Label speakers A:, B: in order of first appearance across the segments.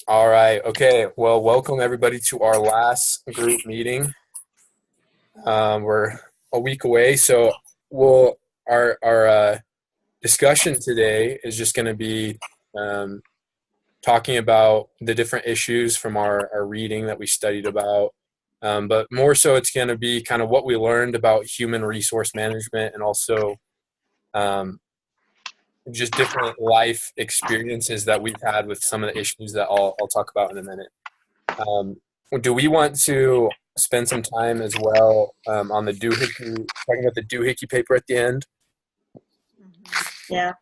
A: All right. Okay. Well, welcome everybody to our last group meeting. We're a week away, so we'll our discussion today is just going to be um, talking about the different issues from our reading that we studied about. But more so, it's going to be kind of what we learned about human resource management and also um, just different life experiences that we've had with some of the issues that I'll talk about in a minute. Um, do we want to spend some time as well on the doohickey, talking about the doohickey paper at the end?
B: Yeah.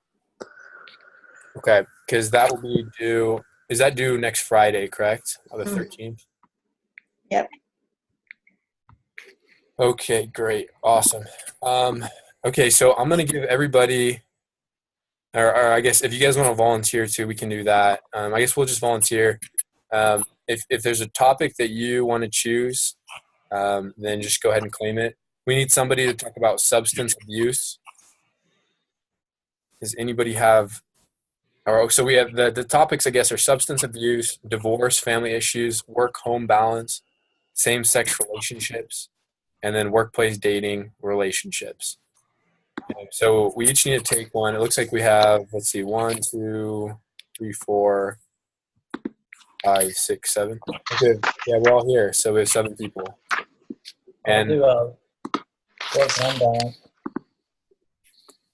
A: Okay, because that will be due. Is that due next Friday, correct? On the 13th?
B: Yep.
A: Okay, great. Awesome. Okay, so I'm going to give everybody, or I guess if you guys want to volunteer too, we can do that. I guess we'll just volunteer. If there's a topic that you want to choose, then just go ahead and claim it. We need somebody to talk about substance abuse. Does anybody have, or so we have the topics, I guess, are substance abuse, divorce, family issues, work home balance, same sex relationships, and then workplace dating relationships. So we each need to take one. It looks like we have, let's see, 1, 2, 3, 4, 5, 6, 7. Okay. Yeah, we're all here. So we have 7 people.
C: I'll
A: And
C: do work home balance.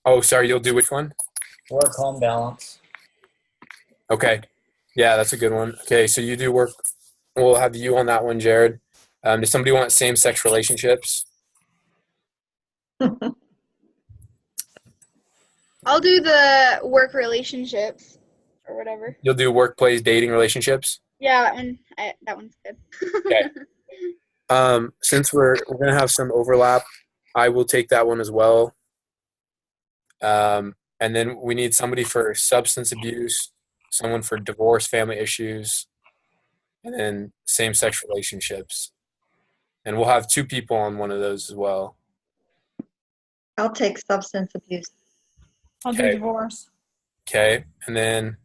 A: oh, sorry, you'll do which one?
C: Work home balance.
A: Okay. Yeah, that's a good one. Okay, so you do work. We'll have you on that one, Jared. Does somebody want same-sex relationships?
D: I'll do the work relationships or whatever.
A: You'll do workplace dating relationships?
D: Yeah, that one's good.
A: Okay. Since we're gonna have some overlap, I will take that one as well. And then we need somebody for substance abuse, someone for divorce, family issues, and then same-sex relationships. And we'll have 2 people on one of those as well.
B: I'll take substance abuse.
E: I'll do divorce.
A: Okay. And then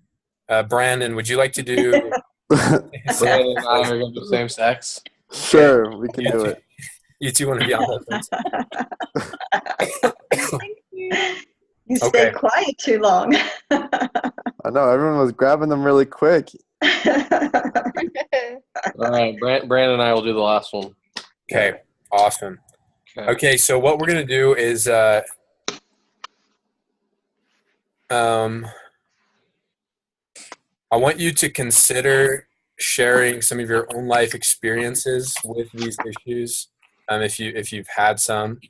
A: Brandon, would you like to do
F: Brandon and I are going to do same sex.
G: Sure, we can do it.
A: You 2 want to be on that?
B: Thank you. You
A: Okay.
B: stayed quiet too long.
G: I know, everyone was grabbing them really quick.
F: All right, Brandon and I will do the last one.
A: Okay. Awesome. Okay, so what we're going to do is I want you to consider sharing some of your own life experiences with these issues, if you've had some.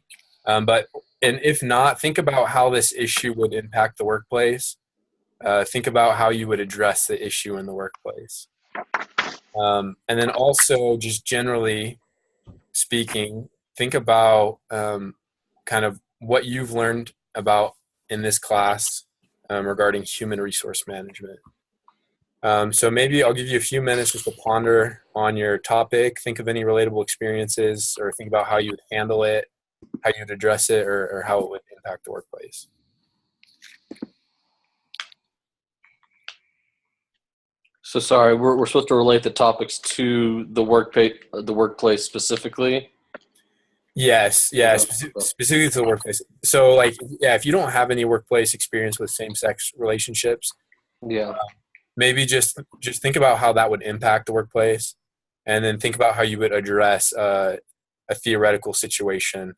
A: And if not, think about how this issue would impact the workplace. Think about how you would address the issue in the workplace. And then also, just generally speaking, think about kind of what you've learned about in this class regarding human resource management. So maybe I'll give you a few minutes just to ponder on your topic, think of any relatable experiences, or think about how you would handle it, how you'd address it, or how it would impact the workplace.
F: So sorry, we're supposed to relate the topics to the workplace specifically.
A: Yes, specifically to the workplace. So, like, yeah, if you don't have any workplace experience with same-sex relationships, maybe just think about how that would impact the workplace, and then think about how you would address a theoretical situation.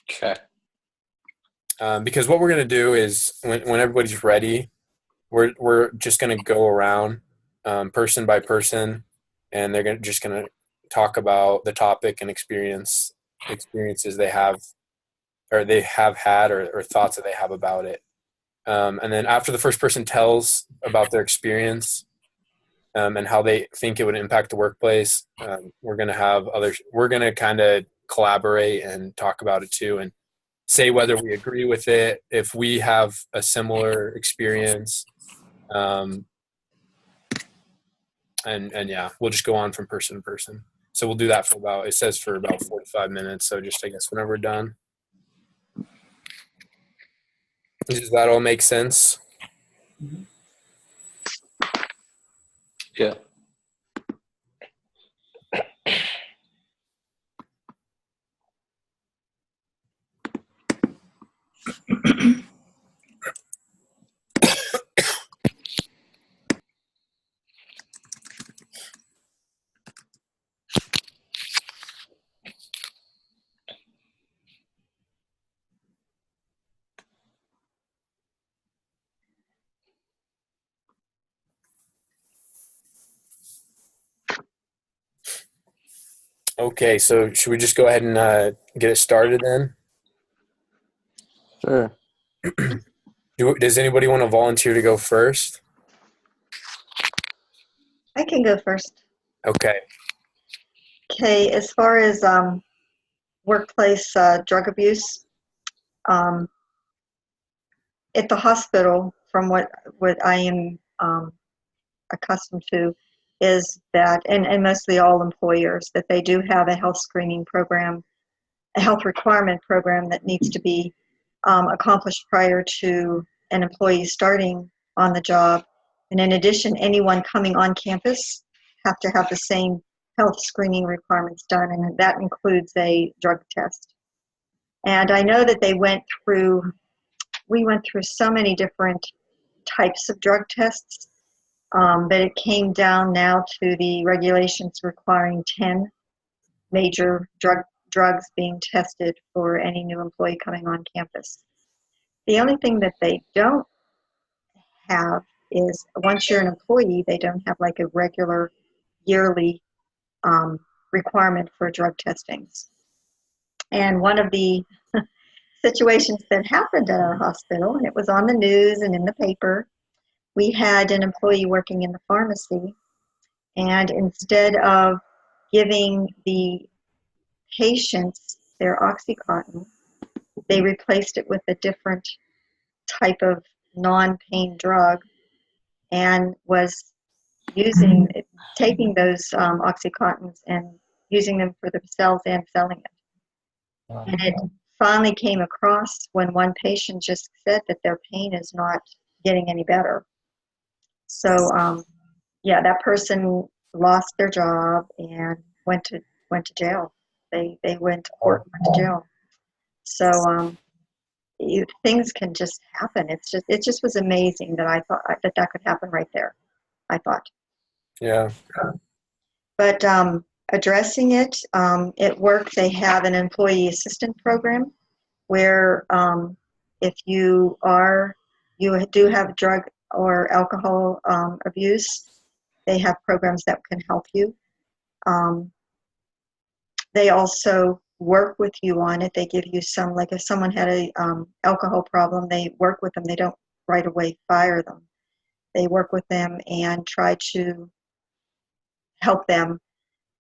F: Okay.
A: Because what we're going to do is when everybody's ready, we're just going to go around person by person, and they're just going to talk about the topic and experiences they have, or they have had, or thoughts that they have about it. And then after the first person tells about their experience and how they think it would impact the workplace, we're going to have others. We're going to kind of collaborate and talk about it too, and say whether we agree with it, if we have a similar experience. And yeah, we'll just go on from person to person. So we'll do that for about 45 minutes. So just, I guess, whenever we're done. Does that all make sense?
F: Yeah.
A: Okay, so should we just go ahead and get it started then?
G: Sure.
A: Does anybody want to volunteer to go first?
B: I can go first.
A: Okay.
B: Okay, as far as workplace drug abuse, um, at the hospital, from what I am accustomed to, is that, and mostly all employers, that they do have a health screening program, a health requirement program that needs to be accomplished prior to an employee starting on the job. And in addition, anyone coming on campus have to have the same health screening requirements done, and that includes a drug test. And I know that we went through so many different types of drug tests, but it came down now to the regulations requiring 10 major drugs being tested for any new employee coming on campus. The only thing that they don't have is, once you're an employee, they don't have like a regular yearly requirement for drug testings. And one of the situations that happened at our hospital, and it was on the news and in the paper, we had an employee working in the pharmacy, and instead of giving the patients their Oxycontin, they replaced it with a different type of non-pain drug, and was taking those Oxycontins and using them for themselves and selling it. And it finally came across when one patient just said that their pain is not getting any better. So yeah, that person lost their job and went to jail. They went to court and went to jail. So things can just happen. It just was amazing that I thought that could happen right there. I thought.
A: Yeah.
B: But addressing it, at work they have an employee assistance program where if you do have drug or alcohol abuse, they have programs that can help you. They also work with you on it. They give you some, like if someone had a alcohol problem, they work with them. They don't right away fire them. They work with them and try to help them.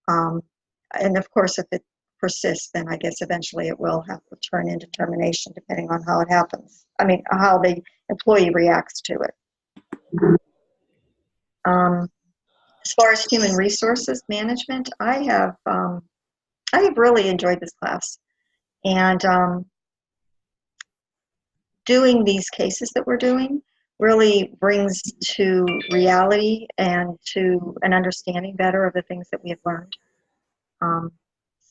B: And of course, if it persists, then I guess eventually it will have to turn into termination, depending on how it happens. I mean, how the employee reacts to it. As far as human resources management, I have really enjoyed this class, and doing these cases that we're doing really brings to reality and to an understanding better of the things that we have learned.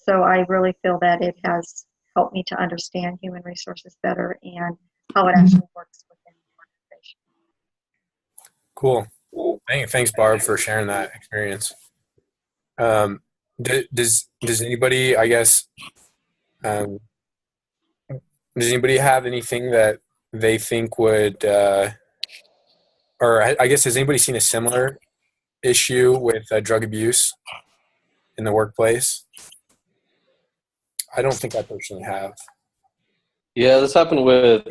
B: So I really feel that it has helped me to understand human resources better and how it actually works within the organization.
A: Cool. Thanks, Barb, for sharing that experience. Does anybody, I guess, does anybody have anything that they think would, or I guess, has anybody seen a similar issue with drug abuse in the workplace? I don't think I personally have.
F: Yeah, this happened with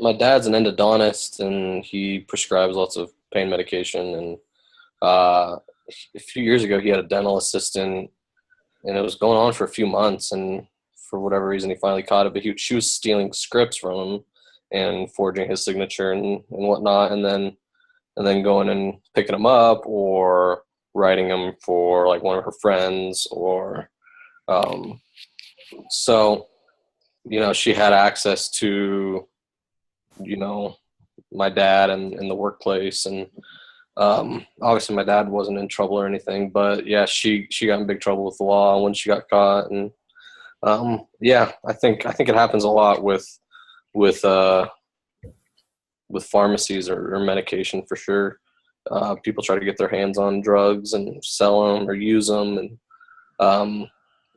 F: my dad's an endodontist, and he prescribes lots of pain medication. And a few years ago, he had a dental assistant, and it was going on for a few months. And for whatever reason, he finally caught it. But she was stealing scripts from him and forging his signature and whatnot, and then going and picking them up or writing them for like one of her friends or so. She had access to, my dad and in the workplace. And obviously my dad wasn't in trouble or anything, but yeah, she got in big trouble with the law when she got caught. And yeah, I think it happens a lot with pharmacies or medication for sure. People try to get their hands on drugs and sell them or use them. And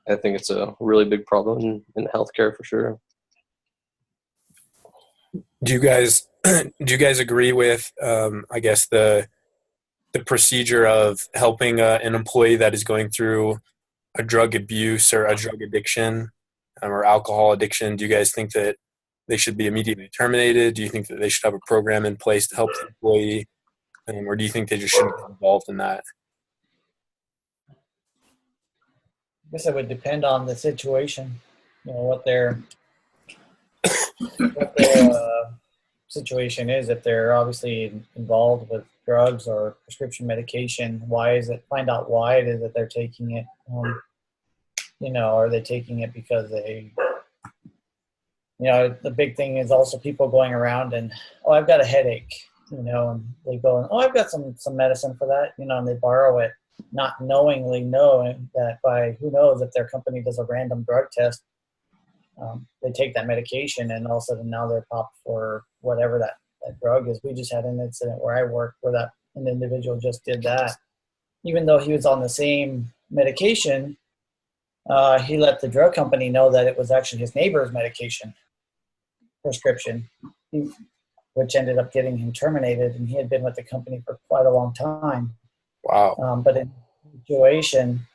F: I think it's a really big problem in healthcare for sure.
A: Do you guys agree with I guess the procedure of helping an employee that is going through a drug abuse or a drug addiction or alcohol addiction, do you guys think that they should be immediately terminated? Do you think that they should have a program in place to help the employee? Or do you think they just shouldn't get involved in that?
C: I guess it would depend on the situation, what their situation is. If they're obviously involved with drugs or prescription medication, find out why it is that they're taking it. Are they taking it because the big thing is also people going around and, oh, I've got a headache, and they go, oh, I've got some medicine for that, and they borrow it, not knowingly knowing that by who knows if their company does a random drug test, they take that medication and all of a sudden now they're popped for whatever that drug is. We just had an incident where I worked where an individual just did that. Even though he was on the same medication, he let the drug company know that it was actually his neighbor's medication prescription, which ended up getting him terminated, and he had been with the company for quite a long time.
A: Wow.
C: But in the situation,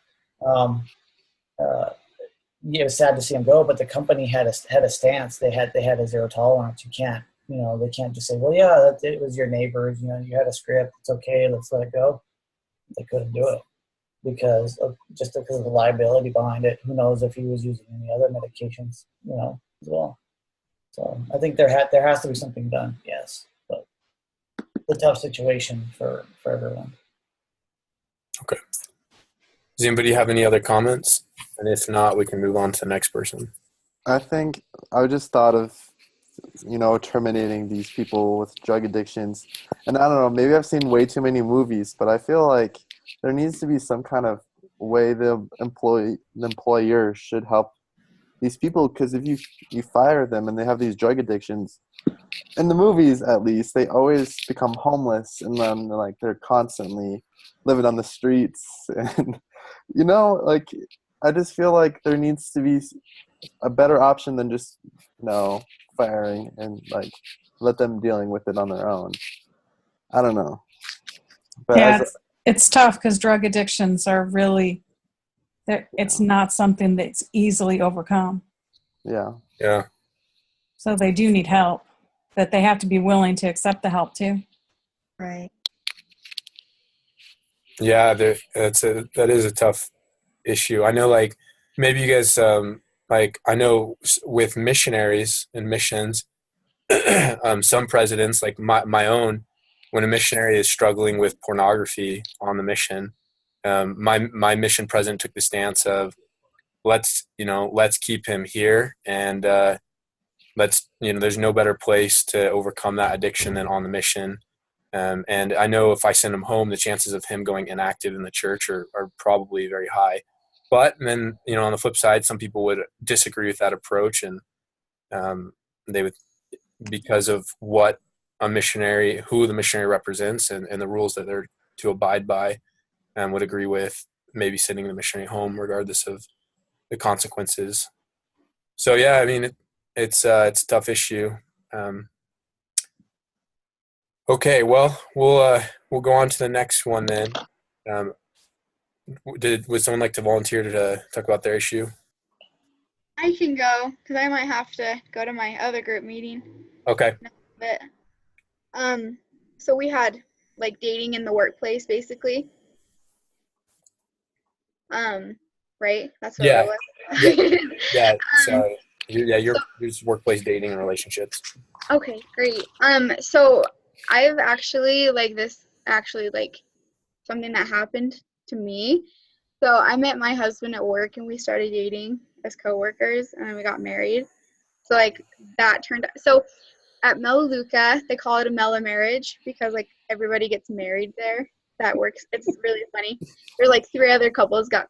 C: it was sad to see him go, but the company had a stance. They had a zero tolerance. You can't, they can't just say, well, yeah, it was your neighbor's, you had a script. It's okay. Let's let it go. They couldn't do it because of the liability behind it. Who knows if he was using any other medications, as well. So I think there has to be something done. Yes, but it's a tough situation for everyone.
A: Okay. Does anybody have any other comments? And if not, we can move on to the next person.
G: I think I just thought of, terminating these people with drug addictions. And I don't know, maybe I've seen way too many movies, but I feel like there needs to be some kind of way the employer should help these people, because if you fire them and they have these drug addictions, in the movies at least, they always become homeless, and then they're constantly living on the streets. And I just feel like there needs to be a better option than just firing and let them dealing with it on their own. I don't know. But
E: yeah, it's tough because drug addictions are really, it's not something that's easily overcome.
G: Yeah.
A: Yeah.
E: So they do need help, but they have to be willing to accept the help too.
B: Right.
A: Yeah, that is a tough issue. I know, maybe you guys, I know with missionaries and missions, some presidents, like my own, when a missionary is struggling with pornography on the mission, my mission president took the stance of let's keep him here, and there's no better place to overcome that addiction than on the mission. And I know if I send him home, the chances of him going inactive in the church are probably very high. But then, on the flip side, some people would disagree with that approach, and they would, because of who the missionary represents and the rules that they're to abide by, would agree with maybe sending the missionary home regardless of the consequences. So yeah, I mean, it's a tough issue. Okay, well, we'll go on to the next one then. Would someone like to volunteer to talk about their issue?
D: I can go because I might have to go to my other group meeting.
A: Okay.
D: But so we had dating in the workplace, basically. Right? That's what
A: Yeah.
D: it was.
A: Yeah. So your workplace dating and relationships.
D: Okay, great. So I've actually something that happened to me. So I met my husband at work and we started dating as coworkers and then we got married. So that turned out. So at Melaleuca, they call it a Mela marriage because everybody gets married there. That works. It's really funny. There's 3 other couples got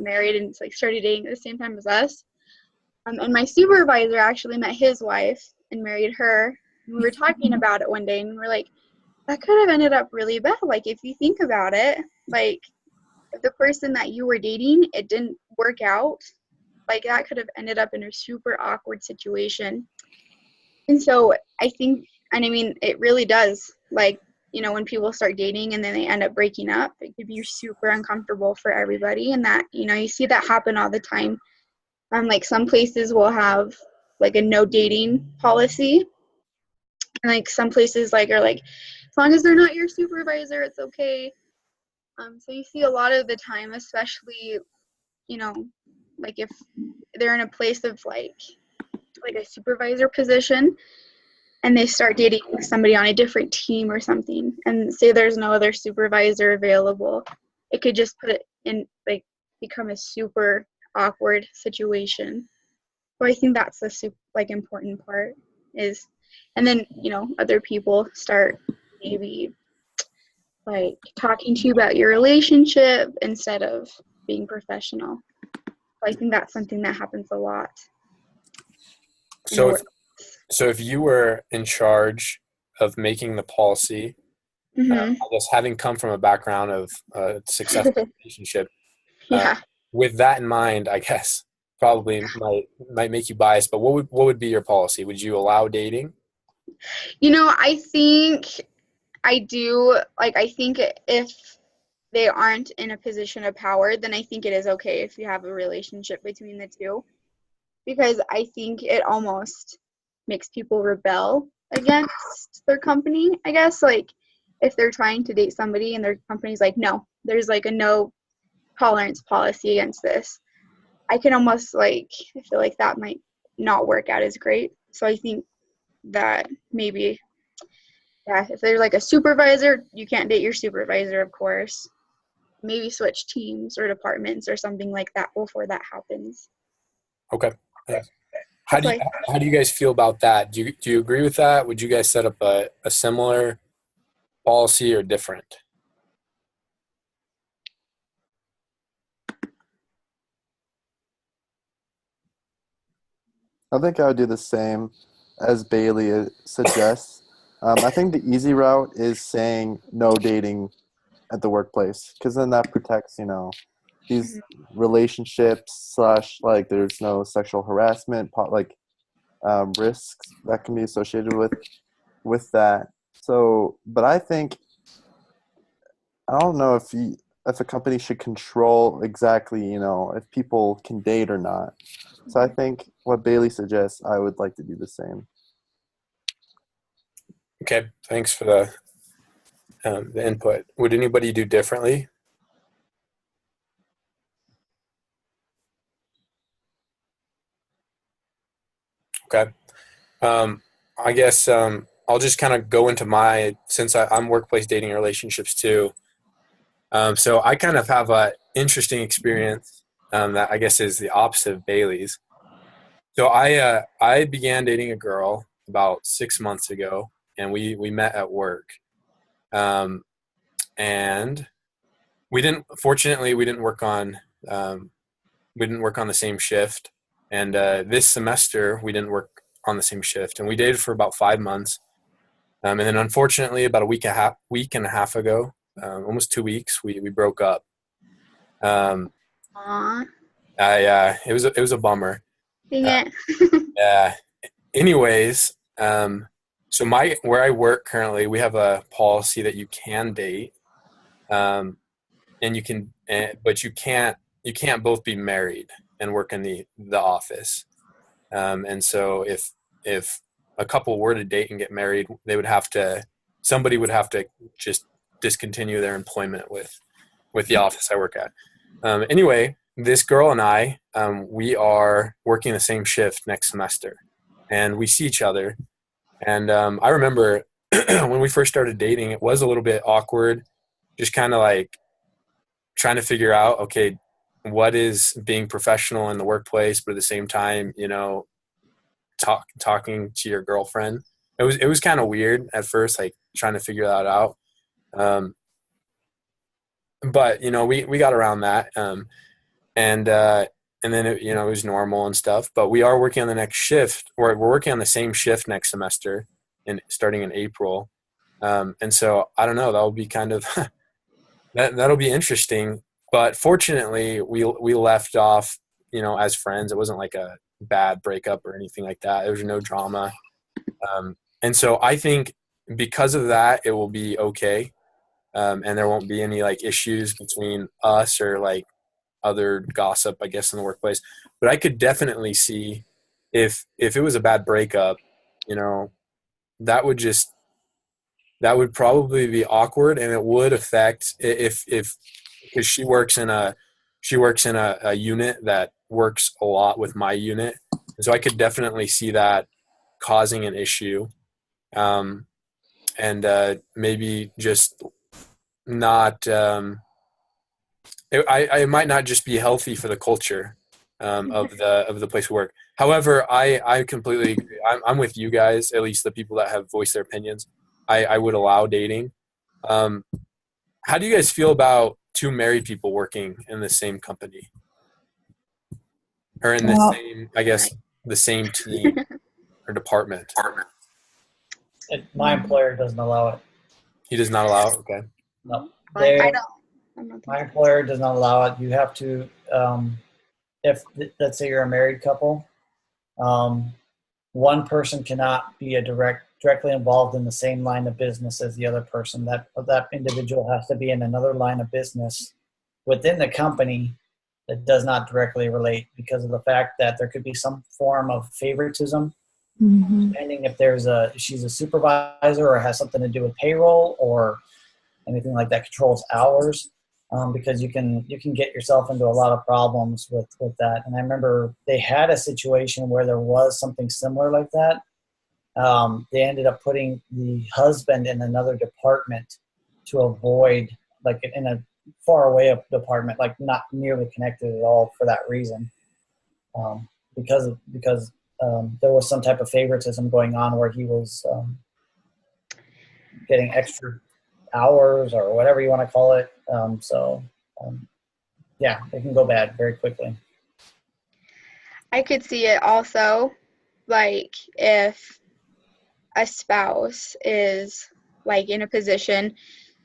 D: married and started dating at the same time as us. And my supervisor actually met his wife and married her. And we were talking about it one day and we're like, that could have ended up really bad. If you think about it, if the person that you were dating, it didn't work out, that could have ended up in a super awkward situation. And so I think, and I mean, it really does, you know, when people start dating and then they end up breaking up, it could be super uncomfortable for everybody. And that, you know, you see that happen all the time. Like some places will have like a no dating policy. And like some places like are like, as long as they're not your supervisor, it's okay. So you see a lot of the time, especially, you know, like if they're in a place of like a supervisor position and they start dating somebody on a different team or something, and say there's no other supervisor available, it could just put it in like become a super awkward situation. So I think that's the like important part is, and then, you know, other people start maybe like talking to you about your relationship instead of being professional. So I think that's something that happens a lot in the
A: So
D: work.
A: if you were in charge of making the policy,
D: Mm-hmm.
A: I guess having come from a background of a successful relationship,
D: Yeah.
A: with that in mind, I guess probably might make you biased. But what would be your policy? Would you allow dating?
D: You know, I think I do. Like, I think if they aren't in a position of power, then I think it is okay if you have a relationship between the two, because I think it almost makes people rebel against their company, I guess. Like, if they're trying to date somebody and their company's like, no, there's like a no tolerance policy against this, I can almost like, I feel like that might not work out as great. So I think that maybe, yeah, if there's like a supervisor, you can't date your supervisor, of course. Maybe switch teams or departments or something like that before that happens.
A: Okay. Thanks.
D: That's why.
A: How do you guys feel about that? Do you agree with that? Would you guys set up a similar policy or different?
G: I think I would do the same as Bailey suggests. I think the easy route is saying no dating at the workplace, because then that protects, you know, these relationships slash like there's no sexual harassment like risks that can be associated with that. So, but I think I don't know if a company should control exactly, you know, if people can date or not. So I think what Bailey suggests, I would like to do the same.
A: Okay. Thanks for the input. Would anybody do differently? Okay. I guess I'll just kind of go into since I'm workplace dating relationships too. So I kind of have a interesting experience that I guess is the opposite of Bailey's. So I began dating a girl about 6 months ago, and we met at work, and fortunately we didn't work on the same shift, and this semester we didn't work on the same shift, and we dated for about 5 months. And then unfortunately, about a week and a half ago, almost 2 weeks, we broke up. Um,
D: Aw,
A: it was a bummer.
D: dang
A: Uh,
D: it.
A: yeah. Anyways, so where I work currently, we have a policy that you can date, and but you can't both be married and work in the office. And so if a couple were to date and get married, somebody would have to just discontinue their employment with the office I work at. Anyway, this girl and I, we are working the same shift next semester, and we see each other. And I remember when we first started dating, it was a little bit awkward, just kind of like trying to figure out, okay, what is being professional in the workplace, but at the same time, you know, talking to your girlfriend. It was kind of weird at first, like trying to figure that out. Um, but you know, we got around that, and then it was normal and stuff. But we are working on the next shift, or we're working on the same shift next semester, and starting in April. And so I don't know. That'll be kind of that'll be interesting. But fortunately, we left off, you know, as friends. It wasn't like a bad breakup or anything like that. There was no drama. And so I think because of that, it will be okay. And there won't be any like issues between us or like other gossip, I guess, in the workplace. But I could definitely see if it was a bad breakup, you know, that would just that would probably be awkward, and it would affect if because she works in a unit that works a lot with my unit, and so I could definitely see that causing an issue, and maybe just not. It might not just be healthy for the culture of the place we work. However, I completely agree. I'm with you guys, at least the people that have voiced their opinions. I would allow dating. Um, how do you guys feel about two married people working in the same company or in the
E: Well,
A: same, I guess, the same team or department?
C: My employer doesn't allow it.
A: He does not allow it. Okay.
C: No.
D: I don't. I'm not
C: My employer does not allow it. You have to, if let's say you're a married couple, one person cannot be directly involved in the same line of business as the other person. That individual has to be in another line of business within the company that does not directly relate, because of the fact that there could be some form of favoritism, depending if she's a supervisor or has something to do with payroll or anything like that, controls hours. Because you can get yourself into a lot of problems with that. And I remember they had a situation where there was something similar like that. They ended up putting the husband in another department to avoid, like in a far away department, like not nearly connected at all for that reason. Because there was some type of favoritism going on where he was getting extra hours or whatever you want to call it. Yeah, it can go bad very quickly.
D: I could see it also, like if a spouse is like in a position,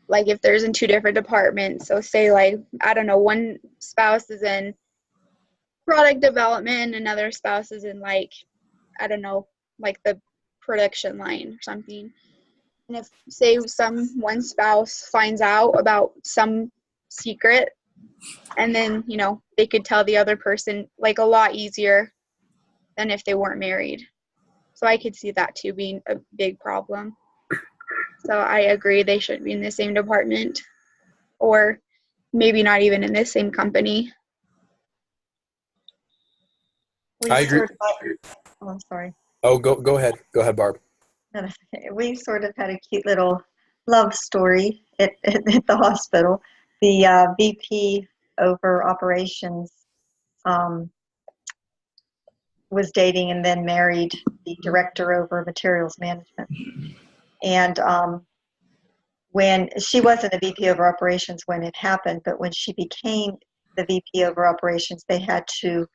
D: like if there's in two different departments. So say like, I don't know, one spouse is in product development, another spouse is in like, I don't know, like the production line or something. And if say one spouse finds out about some secret, and then, you know, they could tell the other person like a lot easier than if they weren't married. So I could see that too being a big problem. So I agree they should be in the same department, or maybe not even in the same company.
A: I agree.
B: Oh, I'm sorry.
A: Oh, go ahead. Go ahead, Barb.
B: We sort of had a cute little love story at the hospital. The VP over operations was dating and then married the director over materials management. And when she wasn't a VP over operations when it happened, but when she became the VP over operations, they had to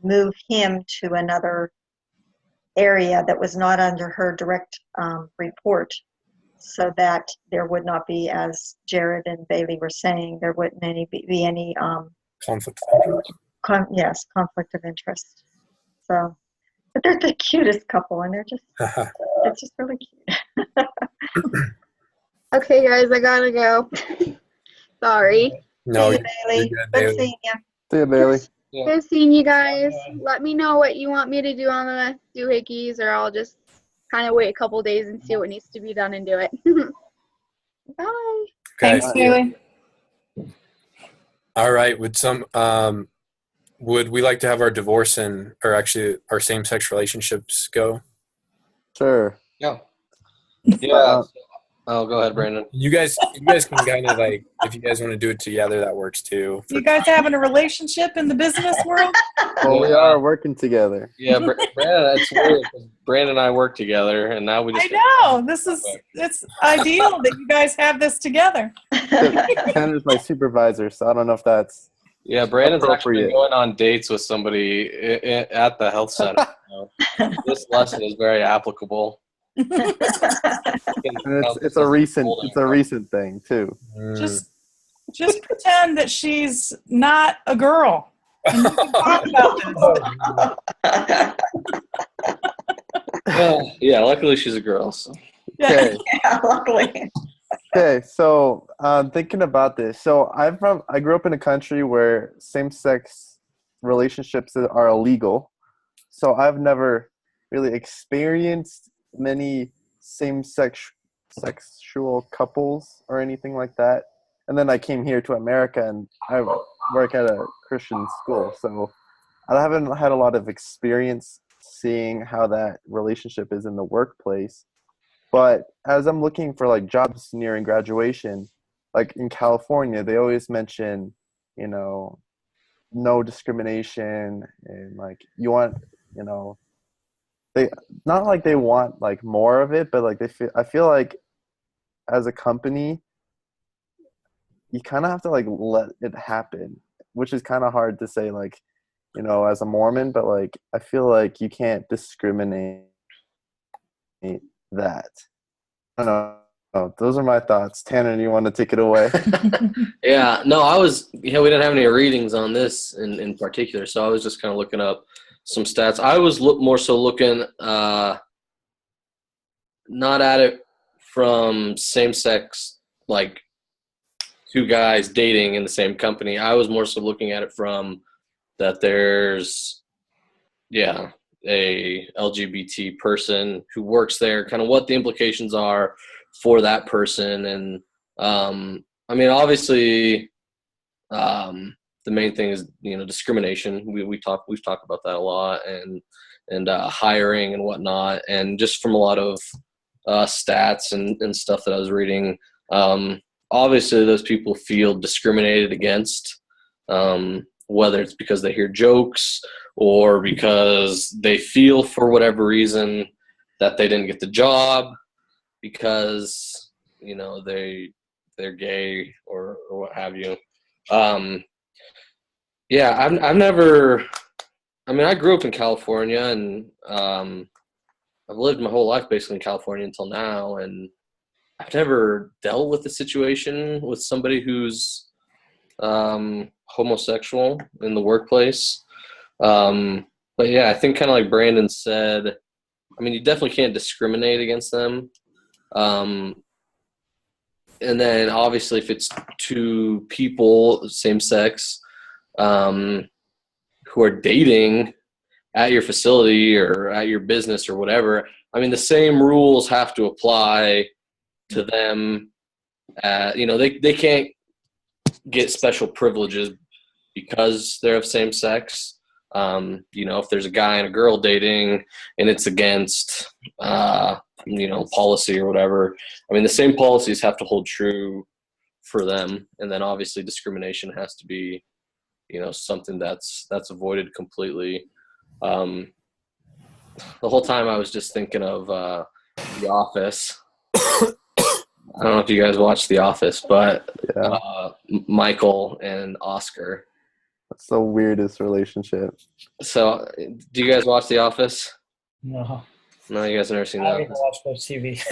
B: move him to another area that was not under her direct report, so that there would not be, as Jared and Bailey were saying, there wouldn't be any
A: Conflict.
B: conflict of interest. So, but they're the cutest couple, and it's just really cute.
D: Okay, guys, I gotta go. Sorry.
A: No,
B: See you, Bailey.
A: you're good,
B: Good
A: Bailey.
B: seeing you.
G: See you, Bailey.
D: Good seeing you guys. Let me know what you want me to do on the doohickeys, or I'll just kind of wait a couple days and see what needs to be done and do it. Bye.
A: Okay.
E: Thanks, Bailey.
A: All right. Would we like to have our divorce or actually our same-sex relationships go?
G: Sure.
F: Yeah. Yeah. Oh, go ahead, Brandon.
A: You guys can kind of like, if you guys want to do it together, that works too.
E: You guys having a relationship in the business world?
G: Well, we are working together.
F: Yeah, Brandon, that's weird because Brandon and I work together, and now we just.
E: I know. It's ideal that you guys have this together.
G: Ken is my supervisor, so I don't know if that's.
F: Yeah, Brandon's actually
G: appropriate.
F: going on dates with somebody at the health center. This lesson is very applicable.
G: And it's a recent thing too.
E: Just pretend that she's not a girl. And you can talk about this.
F: Yeah, luckily she's a girl. So.
G: Okay.
B: Yeah, luckily.
G: Okay, so thinking about this, so I grew up in a country where same-sex relationships are illegal. So I've never really experienced many same-sex sexual couples or anything like that. And then I came here to America, and I work at a Christian school, so I haven't had a lot of experience seeing how that relationship is in the workplace. But as I'm looking for like jobs nearing graduation, like in California, they always mention, you know, no discrimination, and like you want, you know, they not like they want like more of it, but like I feel like as a company, you kind of have to like let it happen, which is kind of hard to say like, you know, as a Mormon, but like I feel like you can't discriminate that. I don't know. Oh, those are my thoughts. Tanner, you want to take it away?
F: Yeah, no, we didn't have any readings on this in particular, so I was just kind of looking up some stats. I was more so looking not at it from same-sex, like two guys dating in the same company. I was more so looking at it from that there's, yeah, a LGBT person who works there, kind of what the implications are for that person. And I mean, obviously, the main thing is, you know, discrimination. We've talked about that a lot, and hiring and whatnot, and just from a lot of stats and stuff that I was reading, obviously those people feel discriminated against, whether it's because they hear jokes or because they feel for whatever reason that they didn't get the job because, you know, they're gay or what have you. Yeah, I've never. I mean, I grew up in California, and I've lived my whole life basically in California until now, and I've never dealt with a situation with somebody who's homosexual in the workplace. But yeah, I think kind of like Brandon said, I mean, you definitely can't discriminate against them. And then obviously if it's two people, same sex, who are dating at your facility or at your business or whatever, I mean, the same rules have to apply to them. You know, they can't get special privileges because they're of same sex. You know, if there's a guy and a girl dating and it's against, you know, policy or whatever, I mean, the same policies have to hold true for them. And then obviously discrimination has to be, you know, something that's avoided completely. The whole time I was just thinking of The Office. I don't know if you guys watch The Office, but
G: Yeah,
F: Michael and Oscar.
G: that's the weirdest relationship.
F: So, do you guys watch The Office?
C: No,
F: No, you guys have never seen
C: I
F: The
C: don't even
F: Office.
C: watch much TV.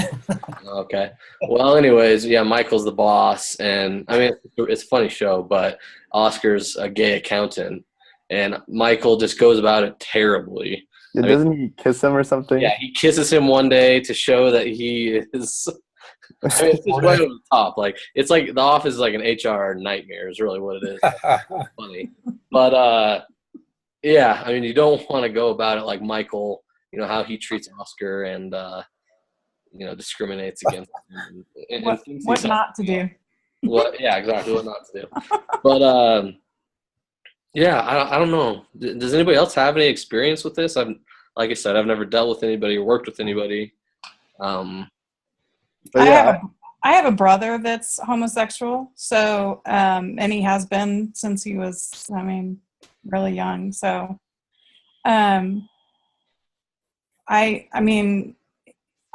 F: Okay. Well, anyways, yeah, Michael's the boss, and I mean, it's a funny show, but Oscar's a gay accountant, and Michael just goes about it terribly.
G: Yeah,
F: I mean,
G: doesn't he kiss him or something?
F: yeah, he kisses him one day to show that he is. I mean, it's just way over the top. Like, it's like The Office is like an HR nightmare. Is really what it is. Funny, but yeah, I mean, you don't want to go about it like Michael. You know how he treats Oscar and you know, discriminates against him and
E: What
F: thinks
E: what
F: he's
E: not to do?
F: what? Yeah, exactly. What not to do. But yeah, I don't know. Does anybody else have any experience with this? Like I said, I've never dealt with anybody or worked with anybody.
G: But
E: I
G: yeah,
E: have a brother that's homosexual, so and he has been since he was, I mean, really young. So, I mean,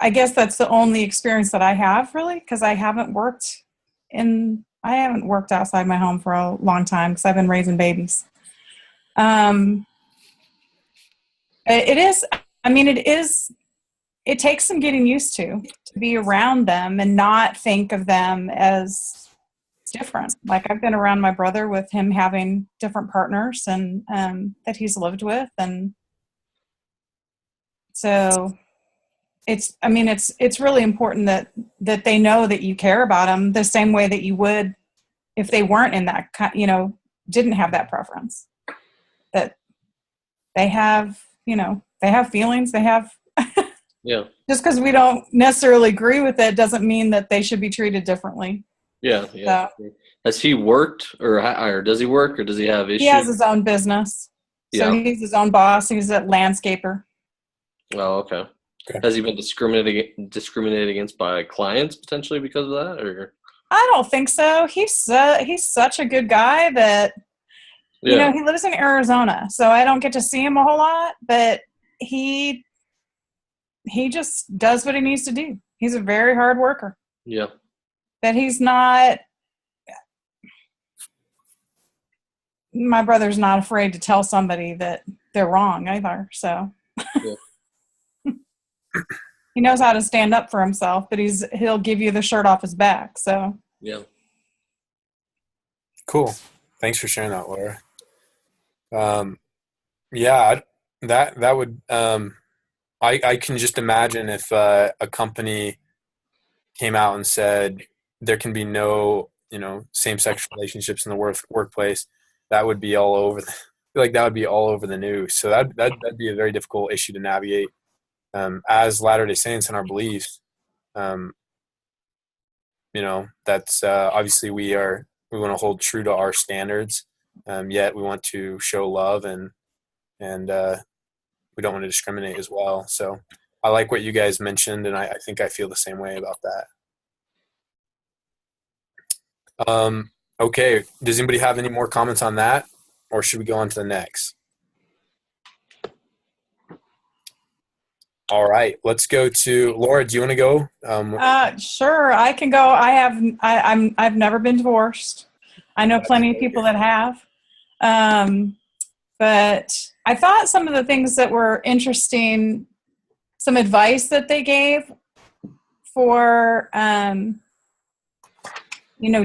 E: I guess that's the only experience that I have really, because I haven't worked outside my home for a long time because I've been raising babies. It is, I mean, it takes some getting used to be around them and not think of them as different. Like I've been around my brother with him having different partners and that he's lived with. And so it's really important that they know that you care about them the same way that you would if they weren't in that, didn't have that preference. That they have, they have feelings. They have.
F: Yeah.
E: Just because we don't necessarily agree with it doesn't mean that they should be treated differently.
F: Yeah.
E: So,
F: has he worked, or does he work, or does he have issues?
E: he has his own business. So
F: Yeah.
E: he's his own boss. He's a landscaper.
F: Oh, okay. Has he been discriminated against by clients potentially because of that, or?
E: I don't think so. He's such a good guy that
F: Yeah.
E: he lives in Arizona, so I don't get to see him a whole lot. But he just does what he needs to do. He's a very hard worker.
F: Yeah.
E: That he's not. My brother's not afraid to tell somebody that they're wrong either. So
F: Yeah.
E: he knows how to stand up for himself, but he'll give you the shirt off his back. So
F: Yeah.
A: Cool. Thanks for sharing that, Laura. Yeah, that would I can just imagine if a company came out and said there can be no same-sex relationships in the workplace, that would be all over. I feel like that would be all over the news. So that'd be a very difficult issue to navigate. As Latter-day Saints in our beliefs, that's obviously we want to hold true to our standards, yet we want to show love and we don't want to discriminate as well. So I like what you guys mentioned, and I think I feel the same way about that. Okay, does anybody have any more comments on that, or should we go on to the next? All right, let's go to Laura. Do you want to go?
E: Sure, I can go. I've never been divorced. I know plenty of people that have. But I thought some of the things that were interesting, some advice that they gave for,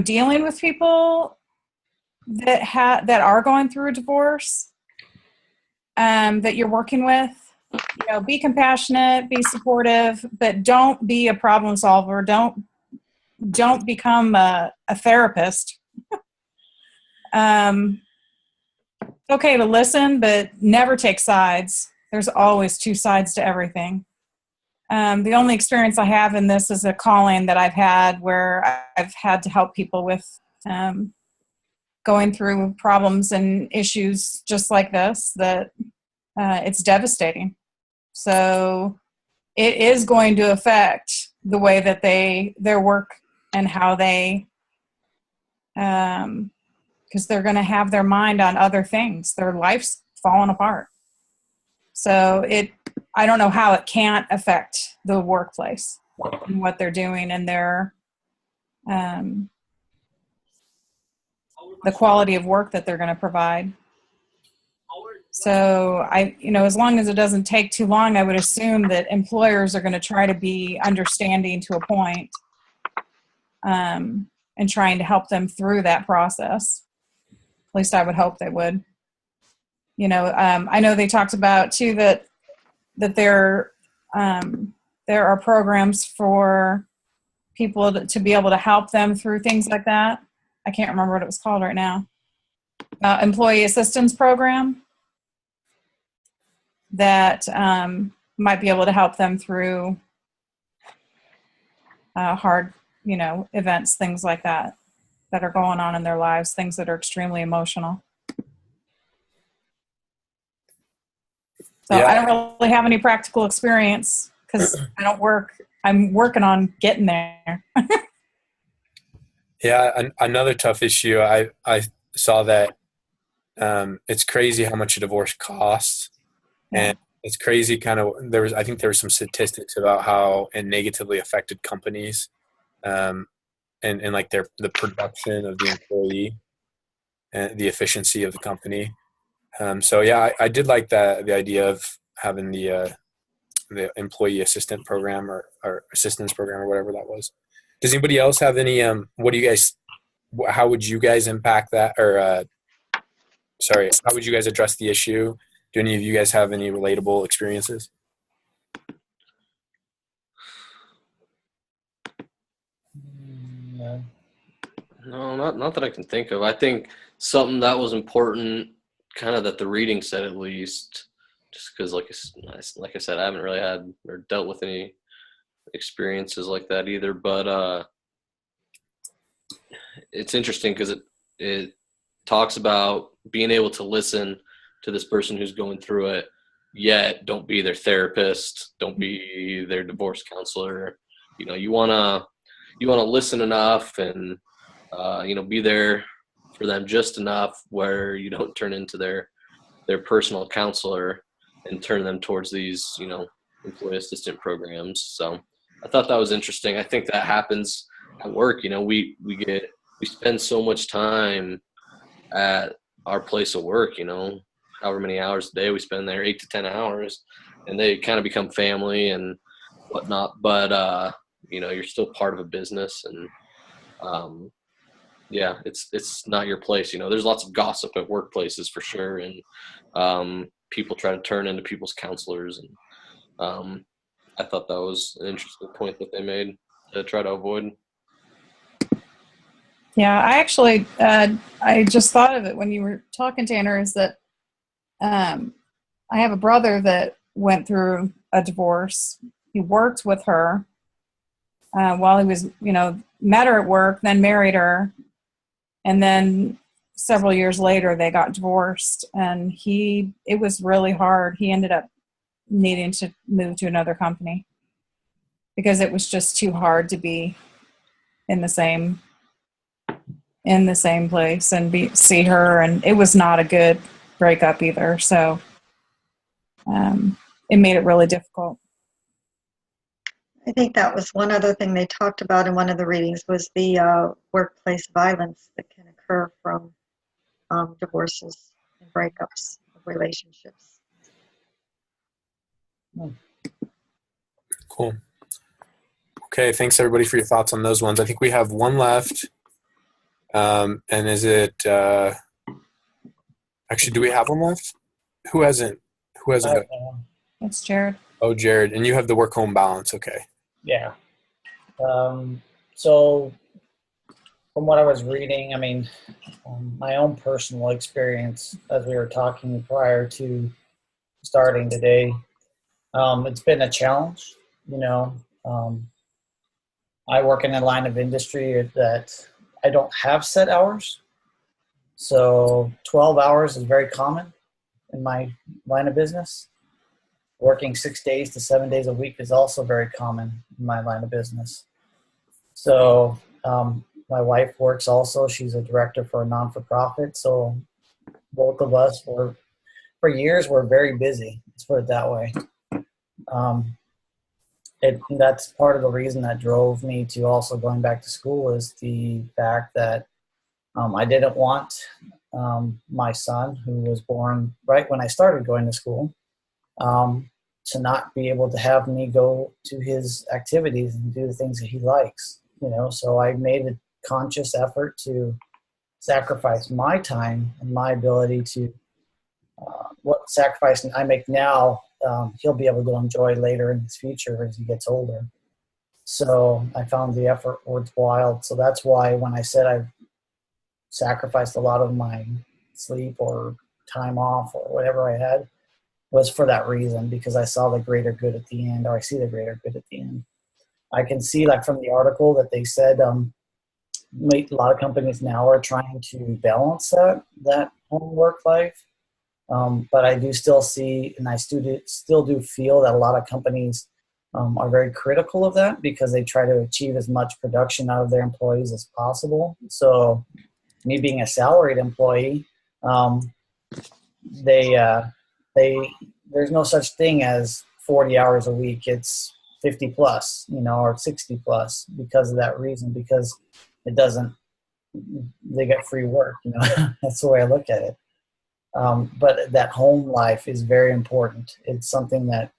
E: dealing with people that are going through a divorce, that you're working with. Be compassionate, be supportive, but don't be a problem solver. Don't become a therapist. It's okay to listen, but never take sides. There's always two sides to everything. The only experience I have in this is a calling that I've had where I've had to help people with going through problems and issues just like this, that it's devastating. So it is going to affect the way that their work and how they, because they're going to have their mind on other things. Their life's falling apart. So I don't know how it can't affect the workplace and what they're doing and their, the quality of work that they're going to provide. So as long as it doesn't take too long, I would assume that employers are going to try to be understanding to a point, and trying to help them through that process. At least I would hope they would. I know they talked about too that there are programs for people to be able to help them through things like that. I can't remember what it was called right now. Employee assistance program that might be able to help them through hard, events, things like that are going on in their lives, things that are extremely emotional. So
A: Yeah.
E: I don't really have any practical experience because I don't work. I'm working on getting there.
A: Yeah, another tough issue. I saw that it's crazy how much a divorce costs, and it's crazy. I think there were some statistics about how it negatively affected companies, and like the production of the employee and the efficiency of the company. So yeah, I did like the idea of having the employee assistant program or assistance program or whatever that was. Does anybody else have any? How would you guys impact that? Or how would you guys address the issue? Do any of you guys have any relatable experiences?
F: No, not that I can think of. I think something that was important, kind of that the reading said at least, just because like I said, I haven't really had or dealt with any experiences like that either. But it's interesting because it talks about being able to listen to this person who's going through it, yet don't be their therapist, don't be their divorce counselor. You wanna listen enough and be there for them just enough where you don't turn into their personal counselor and turn them towards these employee assistant programs. So I thought that was interesting. I think that happens at work. We spend so much time at our place of work, however many hours a day we spend there, 8 to 10 hours, and they kind of become family and whatnot. But you're still part of a business, and yeah, it's not your place. There's lots of gossip at workplaces for sure, and people try to turn into people's counselors, and I thought that was an interesting point that they made to try to avoid.
E: Yeah, I actually, I just thought of it when you were talking, Tanner, is that I have a brother that went through a divorce. He worked with her while he was, met her at work, then married her. And then several years later, they got divorced. And it was really hard. He ended up needing to move to another company because it was just too hard to be in the same place and see her, and it was not a good breakup either. So it made it really difficult.
B: I think that was one other thing they talked about in one of the readings was the workplace violence that can occur from divorces and breakups of relationships.
A: Cool. Okay, thanks everybody for your thoughts on those ones. I think we have one left. And is it actually, do we have one left? Who hasn't got?
E: It's Jared.
A: Oh, Jared, and you have the work-home balance. Okay.
C: Yeah. So from what I was reading, my own personal experience as we were talking prior to starting today, it's been a challenge. I work in a line of industry that I don't have set hours. So 12 hours is very common in my line of business. Working 6 days to 7 days a week is also very common in my line of business. So my wife works also. She's a director for a non-for-profit. So both of us for years, we're very busy. Let's put it that way. That's part of the reason that drove me to also going back to school is the fact that I didn't want my son, who was born right when I started going to school, to not be able to have me go to his activities and do the things that he likes. So I made a conscious effort to sacrifice my time and my ability to what sacrifice I make now, he'll be able to enjoy later in his future as he gets older. So I found the effort worthwhile. So that's why when I said I've sacrificed a lot of my sleep or time off or whatever I had was for that reason, because I saw the greater good at the end, or I see the greater good at the end. I can see, like from the article that they said, a lot of companies now are trying to balance that home work life. But I do still see, and I still do feel that a lot of companies are very critical of that because they try to achieve as much production out of their employees as possible. So me being a salaried employee, there's no such thing as 40 hours a week. It's 50 plus, or 60 plus because of that reason, because they get free work, that's the way I look at it. But that home life is very important. It's something that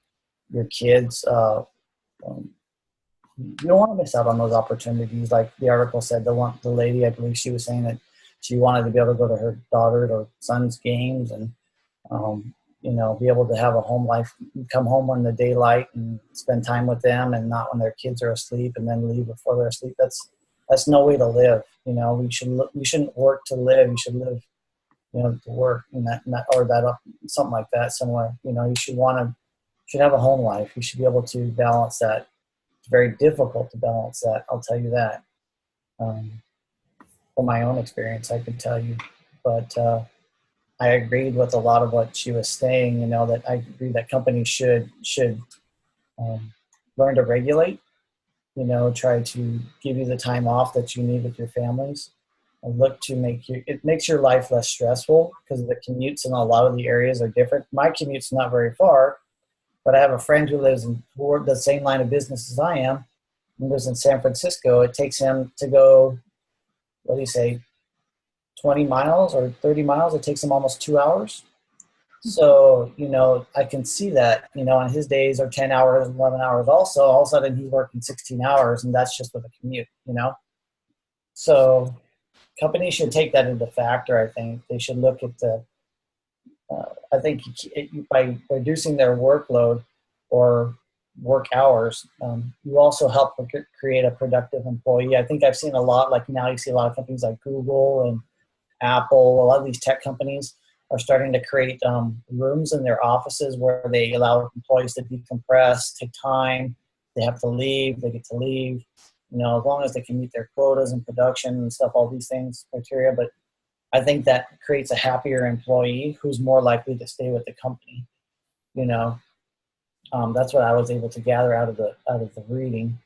C: your kids, you don't want to miss out on those opportunities. Like the article said, the lady, I believe she was saying that she wanted to be able to go to her daughter or son's games and, be able to have a home life, come home when the daylight and spend time with them and not when their kids are asleep and then leave before they're asleep. That's that's no way to live. We shouldn't work to live. You should live, to work, and something like that somewhere. You should have a home life. You should be able to balance that. It's very difficult to balance that. I'll tell you that. From my own experience, I could tell you, but I agreed with a lot of what she was saying. That I agree that companies should learn to regulate. Try to give you the time off that you need with your families, and look to it makes your life less stressful, because the commutes in a lot of the areas are different. My commute's not very far, but I have a friend who lives in the same line of business as I am, and lives in San Francisco. It takes him to go, what do you say, 20 miles or 30 miles. It takes him almost 2 hours. So, I can see that, and his days are 10 hours, 11 hours also. All of a sudden he's working 16 hours, and that's just with a commute, So companies should take that into factor. I think they should look at I think by reducing their workload or work hours, you also help create a productive employee. I think I've seen a lot, like now you see a lot of companies like Google and Apple, a lot of these tech companies are starting to create rooms in their offices where they allow employees to decompress, take time. They have to leave, they get to leave, as long as they can meet their quotas and production and stuff, all these things, criteria. But I think that creates a happier employee who's more likely to stay with the company. That's what I was able to gather out of the reading.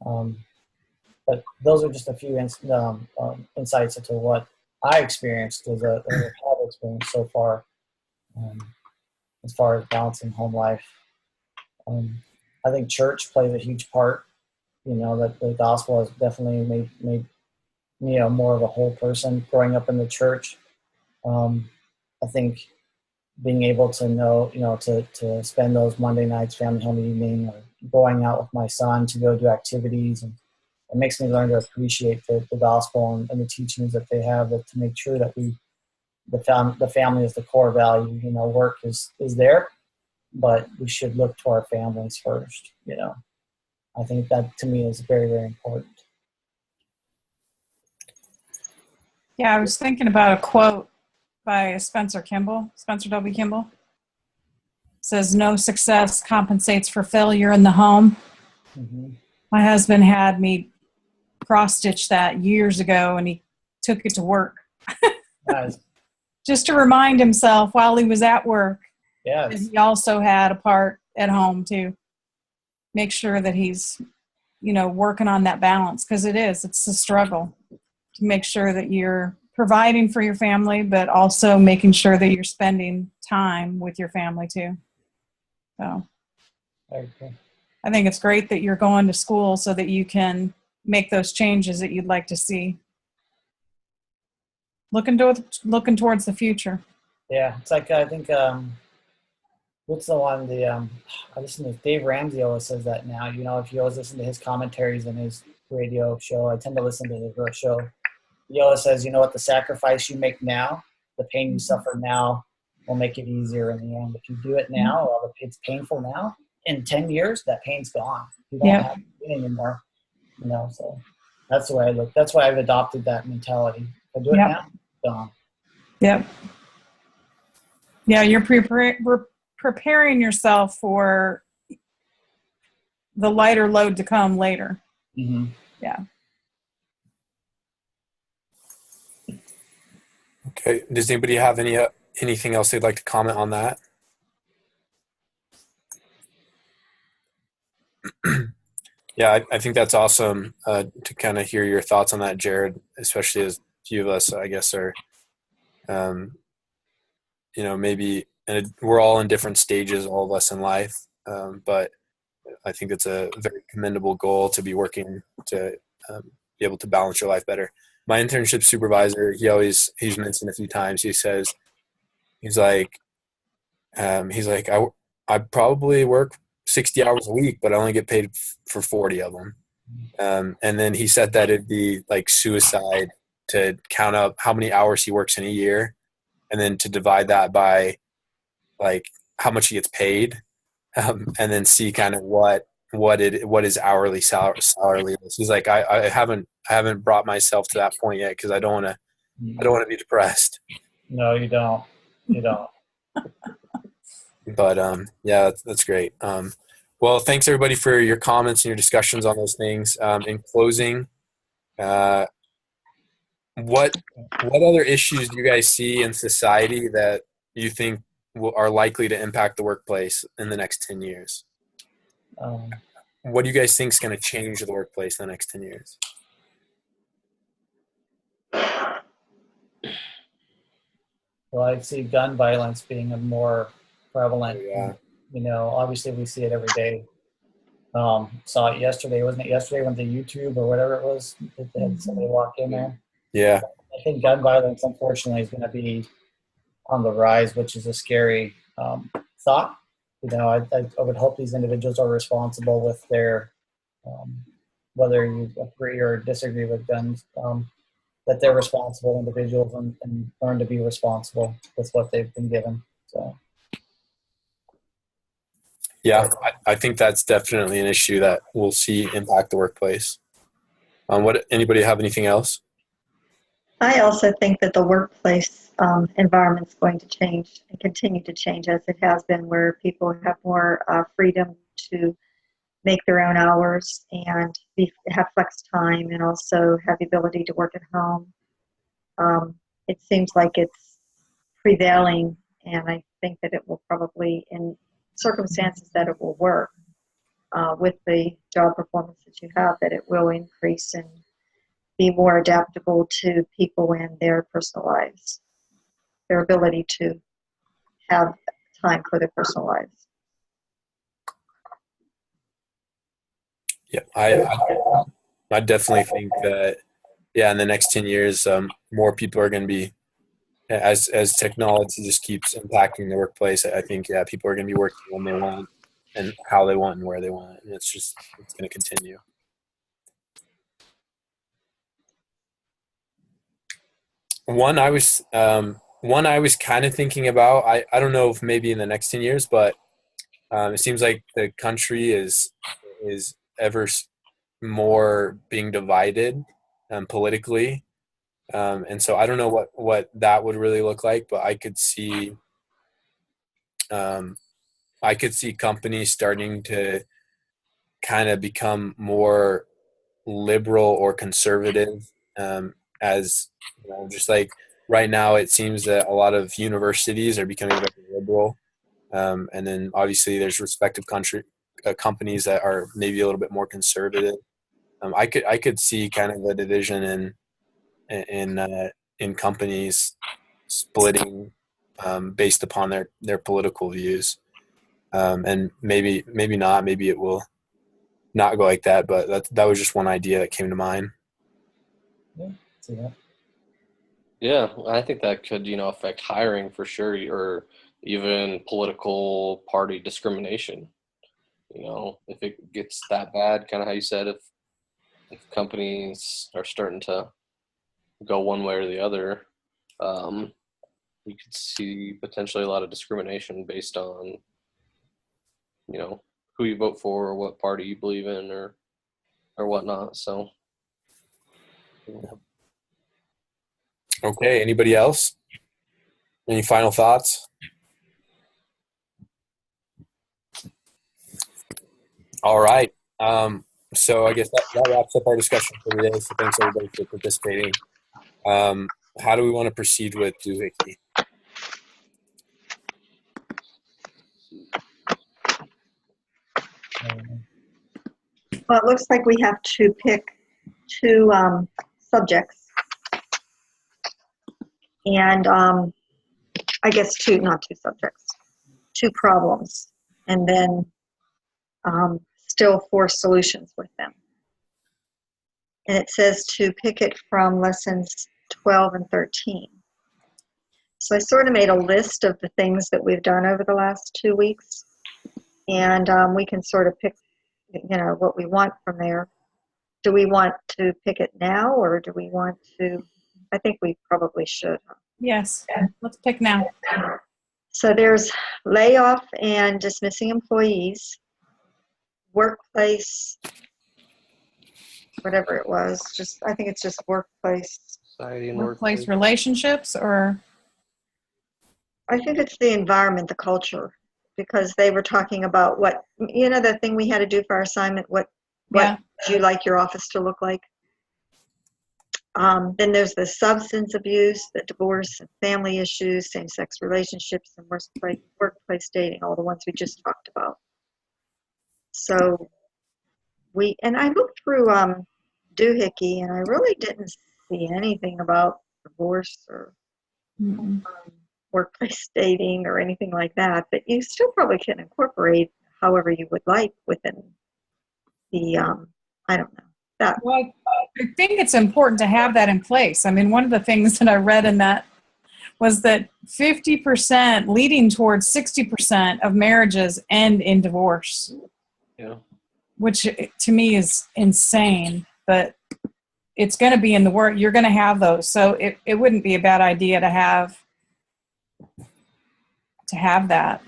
C: But those are just a few insights into what I experienced as a have experienced so far, as far as balancing home life. I think church plays a huge part. That the gospel has definitely made me more of a whole person growing up in the church. I think being able to know, to spend those Monday nights, family home evening, or going out with my son to go do activities, and it makes me learn to appreciate the gospel and the teachings that they have, to make sure that the family is the core value. Work is there, but we should look to our families first. I think that to me is very, very important.
E: Yeah, I was thinking about a quote by Spencer W. Kimball. It says, "No success compensates for failure in the home."
C: Mm-hmm.
E: My husband had me cross-stitch that years ago, and he took it to work.
C: Nice.
E: Just to remind himself while he was at work,
C: yes,
E: that he also had a part at home to make sure that he's, working on that balance, because it's a struggle to make sure that you're providing for your family, but also making sure that you're spending time with your family too. So
C: okay.
E: I think it's great that you're going to school so that you can make those changes that you'd like to see. Looking towards the future.
C: Yeah, it's like, I think, what's the one, I listen to Dave Ramsey always says that now, if you always listen to his commentaries and his radio show, I tend to listen to his show. He always says, what, the sacrifice you make now, the pain you suffer now will make it easier in the end. If you do it now, while it's painful now, in 10 years, that pain's gone. You don't have it anymore, so that's the way I look. That's why I've adopted that mentality. If I do it now, it's gone.
E: Yep. Yeah, you're preparing yourself for the lighter load to come later.
C: Mm-hmm.
E: Yeah.
A: Okay. Does anybody have anything else they'd like to comment on that? Yeah, I think that's awesome to kind of hear your thoughts on that, Jared, especially as a few of us, I guess, are, maybe, and we're all in different stages, all of us in life, but I think it's a very commendable goal to be working to be able to balance your life better. My internship supervisor, he's mentioned a few times, he's like, I probably work 60 hours a week, but I only get paid for 40 of them. And then he said that it'd be like suicide to count up how many hours he works in a year and then to divide that by like how much he gets paid, and then see kind of what what his hourly salary is. He's like, I haven't brought myself to that point yet because I don't want to be depressed.
C: No, you don't. You don't.
A: But yeah, that's great. Well, thanks everybody for your comments and your discussions on those things. In closing, what other issues do you guys see in society that you think are likely to impact the workplace in the next 10 years? What do you guys think is going to change the workplace in the next 10 years?
C: Well, I see gun violence being a more prevalent.
A: Yeah.
C: You know, obviously we see it every day. Saw it yesterday, wasn't it yesterday when the YouTube or whatever it was, it had somebody walk in there?
A: Yeah.
C: I think gun violence, unfortunately, is going to be on the rise, which is a scary thought. You know, I would hope these individuals are responsible with their, whether you agree or disagree with guns, that they're responsible individuals and learn to be responsible with what they've been given. So.
A: Yeah, I think that's definitely an issue that we'll see impact the workplace. Anybody have anything else?
B: I also think that the workplace environment is going to change and continue to change as it has been, where people have more freedom to make their own hours and have flex time and also have the ability to work at home. It seems like it's prevailing, and I think that it will probably, in circumstances that it will work with the job performance that you have, that it will increase and be more adaptable to people and their personal lives, their ability to have time for their personal lives.
A: Yeah, I definitely think that, yeah, in the next 10 years, more people are going to be, as technology just keeps impacting the workplace, I think, yeah, people are going to be working when they want and how they want and where they want. And it's going to continue. One I was kind of thinking about, I don't know if maybe in the next 10 years, but it seems like the country is ever more being divided politically. And so I don't know what that would really look like, but I could see companies starting to kind of become more liberal or conservative, as you know, just like right now it seems that a lot of universities are becoming very liberal, and then obviously there's respective companies that are maybe a little bit more conservative. I could see kind of a division in companies splitting based upon their political views, and maybe not. Maybe it will not go like that. But that was just one idea that came to mind.
C: Yeah, see that.
F: Yeah, I think that could, affect hiring for sure, or even political party discrimination. If it gets that bad, kind of how you said, if companies are starting to go one way or the other, you could see potentially a lot of discrimination based on, who you vote for or what party you believe in or whatnot. So.
A: Okay. Anybody else? Any final thoughts? All right. So I guess that wraps up our discussion for today. So thanks everybody for participating. How do we want to proceed with doohickey?
B: Well, it looks like we have to pick two subjects, and I guess not two subjects, two problems, and then still 4 solutions with them. And it says to pick it from lessons 12 and 13. So I sort of made a list of the things that we've done over the last 2 weeks, and we can sort of pick, what we want from there. Do we want to pick it now, or do we want to? I think we probably should.
E: Yes, let's pick now.
B: So there's layoff and dismissing employees, workplace, whatever it was. I think it's just workplace.
F: Society and
E: Workplace relationships, or
B: I think it's the environment, the culture, because they were talking about the thing we had to do for our assignment, what
E: yeah.
B: would you like your office to look like? Then there's the substance abuse, the divorce and family issues, same-sex relationships, and workplace dating, all the ones we just talked about. So I looked through Doohickey, and I really didn't see anything about divorce or workplace dating or anything like that, but you still probably can incorporate however you would like within the, I don't know.
E: Well, I think it's important to have that in place. I mean, one of the things that I read in that was that 50%, leading towards 60% of marriages end in divorce.
F: Yeah.
E: Which to me is insane, but it's going to be in the work. You're going to have those. So it wouldn't be a bad idea to have that.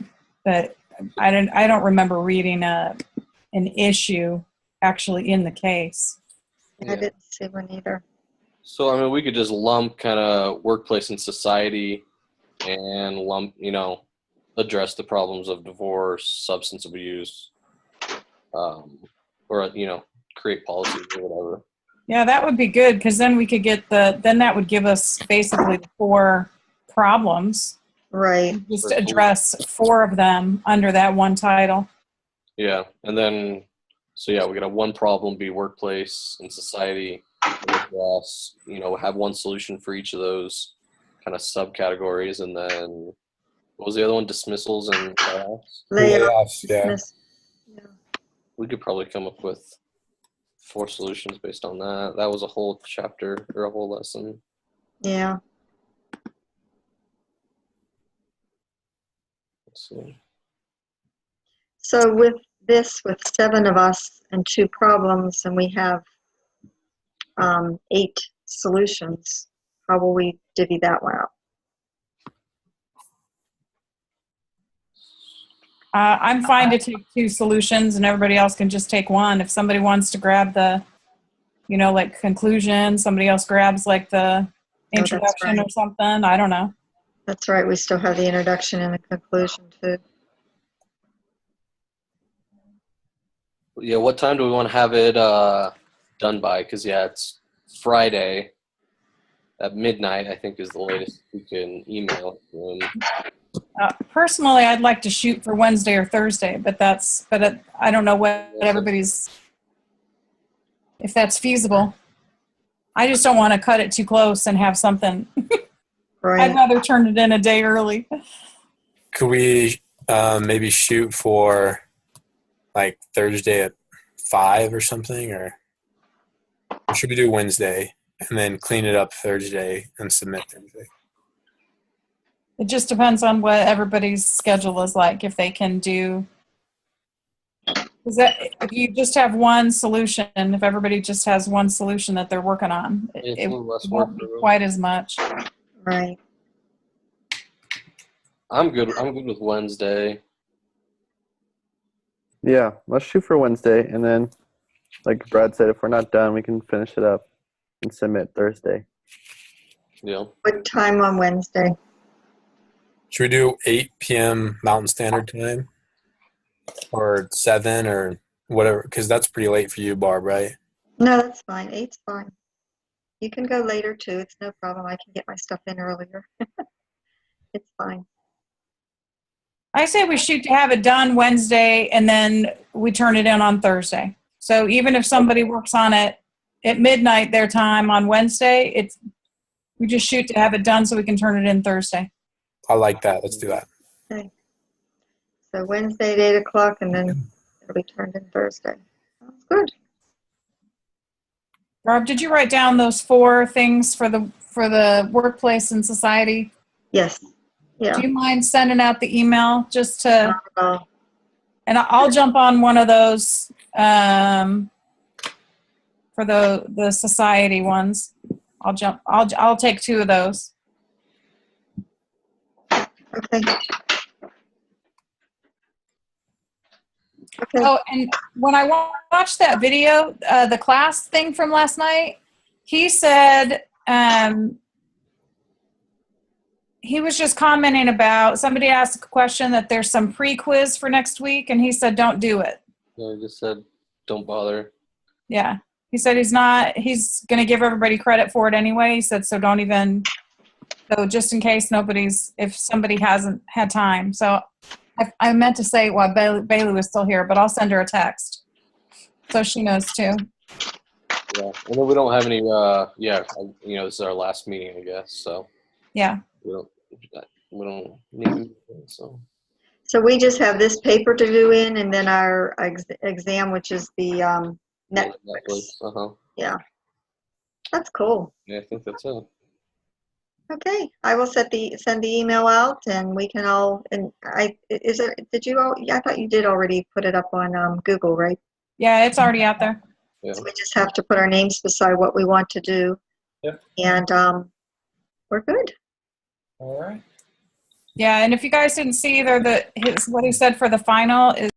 E: But I don't remember reading an issue actually in the case.
B: I didn't see one either.
F: So, I mean, we could just lump kind of workplace and society and lump, address the problems of divorce, substance abuse, or, create policies or whatever.
E: Yeah, that would be good, because then we could get then that would give us basically 4 problems.
B: Right.
E: Just address 4 of them under that one title.
F: Yeah, and then, we got a one problem be workplace and society. Address, have one solution for each of those kind of subcategories, and then what was the other one? Dismissals and layoffs.
B: Layoffs.
A: Yeah.
F: We could probably come up with 4 solutions based on that. That was a whole chapter or a whole lesson.
B: Yeah.
F: Let's see.
B: So with 7 of us and 2 problems, and we have 8 solutions, how will we divvy that one up?
E: I'm fine to take 2 solutions, and everybody else can just take one. If somebody wants to grab the, like conclusion, somebody else grabs like the introduction or something. I don't know.
B: That's right. We still have the introduction and the conclusion too.
F: Yeah, what time do we want to have it done by? Because, it's Friday at midnight, I think, is the latest we can email them.
E: Personally, I'd like to shoot for Wednesday or Thursday, but I don't know what everybody's, if that's feasible. I just don't want to cut it too close and have something.
B: Right.
E: I'd rather turn it in a day early.
A: Could we maybe shoot for like Thursday at 5 or something, or should we do Wednesday and then clean it up Thursday and submit Thursday?
E: It just depends on what everybody's schedule is like, if they can do. If you just have one solution, if everybody just has one solution that they're working on, it won't be quite as much.
B: Right.
F: I'm good with Wednesday.
G: Yeah, let's shoot for Wednesday, and then, like Brad said, if we're not done, we can finish it up and submit Thursday.
F: Yeah.
B: What time on Wednesday?
A: Should we do 8 p.m. Mountain Standard Time, or 7 or whatever? Because that's pretty late for you, Barb, right?
B: No, that's fine. 8's fine. You can go later too. It's no problem. I can get my stuff in earlier. It's fine.
E: I say we shoot to have it done Wednesday, and then we turn it in on Thursday. So even if somebody works on it at midnight their time on Wednesday, we just shoot to have it done so we can turn it in Thursday.
A: I like that. Let's do that.
B: Okay. So Wednesday at 8 o'clock, and then it'll be turned in Thursday. Sounds good.
E: Barb, did you write down those 4 things for the workplace and society?
B: Yes. Yeah.
E: Do you mind sending out the email just to?
B: Uh,
E: And I'll jump on one of those for the society ones. I'll take 2 of those.
B: okay. Okay.
E: Oh, and when I watched that video, the class thing from last night, he said he was just commenting about somebody asked a question that there's some pre-quiz for next week, and he said don't do it.
F: Yeah, I just said don't bother.
E: Yeah, he said he's going to give everybody credit for it anyway. He said so don't even. So just in case if somebody hasn't had time. So I meant to say, well, Bailey was still here, but I'll send her a text so she knows too.
F: Yeah, and then we don't have any. This is our last meeting, I guess. So
E: Yeah.
F: we don't need anything, so.
B: So we just have this paper to do in, and then our exam, which is the Netflix.
F: Uh-huh.
B: Yeah, that's cool.
F: Yeah, I think that's it.
B: Okay, I will send the email out, and we can all. And did you all? I thought you did already put it up on Google, right?
E: Yeah, it's already out there.
F: Yeah.
B: So we just have to put our names beside what we want to do.
C: Yep.
B: And we're good.
C: All right.
E: Yeah, and if you guys didn't see either, what he said for the final is